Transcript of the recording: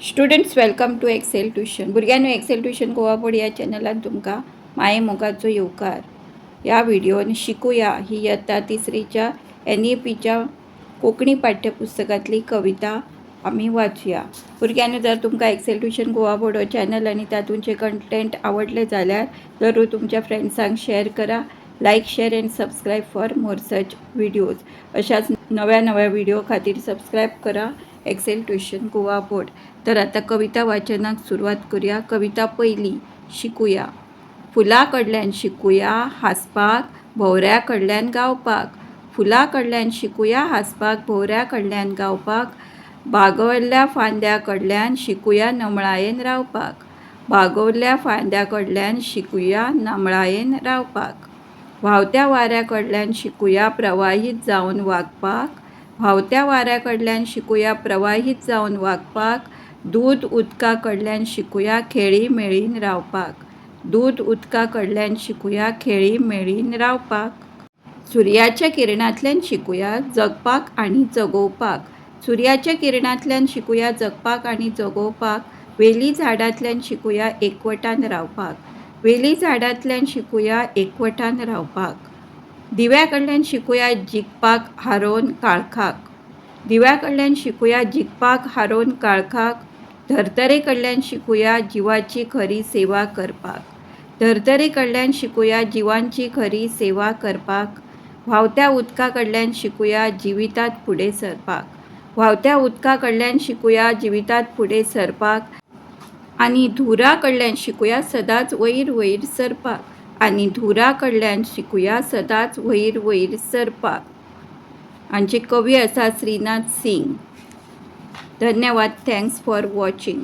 Students welcome to Excel tuition. भुरग्यांनो, Excel tuition Goa board या चॅनलान तुमकां माये मोगाचो येवकार या व्हिडिओन शिकुया ही इयत्ता तिसरीच्या NEPच्या कोंकणी पाठ्यपुस्तकातली कविता आमी वाचूया. भुरग्यांनो, जर तुमकां एक्सेल ट्युशन गोवा बोर्ड हो चॅनल आनी तातूंचे कंटेंट आवडले जाल्यार जरूर तुमच्या फ्रेंड्सांक शेअर करा. Like, share and subscribe for more such videos. अशाच नव्या नव्या व्हिडिओ खातीर सबस्क्राईब करा एक्सेल ट्युशन गोवा बोर्ड. तर आता कविता वाचनाक सुरुवात करूया. कविता पहिली शिकुया. फुला कडल्यान शिकुया हासपाक, भोवऱ्या कडल्यान गावपाक. फुला कडल्यान शिकुया हासपाक, भोवऱ्या कडल्यान गावपाक. बागवल्ल्या फांद्या कडल्यान शिकुया नमळायेन रावपाक. बागवल्ल्या फांद्या कडल्यान शिकुया नमळायेन रावपाक. व्हांवत्या वाऱ्या कडल्यान शिकुया प्रवाहीत जावन वागपाक. व्हांवत्या वाऱ्या कडल्यान शिकुया प्रवाहीत जावन वागपाक. दूद उदका कडल्यान शिकुया खेळी मेळीन रावपाक. दूद उदका कडल्यान शिकुया खेळी मेळीन रावपाक. सुर्याच्या किरणांतल्यान शिकुया जगपाक आनी जगोवपाक. सुर्याच्या किरणांतल्यान शिकुया जगपाक आनी जगोवपाक. वेली झाडांतल्यान शिकुया एकवटान रावपाक. वेली झाडांतल्यान शिकुया एकवटान रावपाक. दिव्या कडल्यान शिकुया जिखपाक हारोवन काळखाक. दिव्या कडल्यान शिकुया जिखपाक हारोवन काळखाक. धर्तरे कडल्यान शिकुया जिवाची खरी सेवा करपाक. धर्तरे कडल्यान शिकुया जिवांची खरी सेवा करपाक. व्हांवत्या उदका कडल्यान शिकुया जिवितात फुडें सरपाक. व्हांवत्या उदका कडल्यान शिकुया जिवितात फुडें सरपाक. आनी धुरा कडल्यान शिकुया सदांच वयर वयर सरपाक. आनी धुरा कडल्यान शिकुया सदांच वयर वयर सरपाक. हांचे कवी आसा श्रीनाथ सिंग. धन्यवाद. Thanks for watching.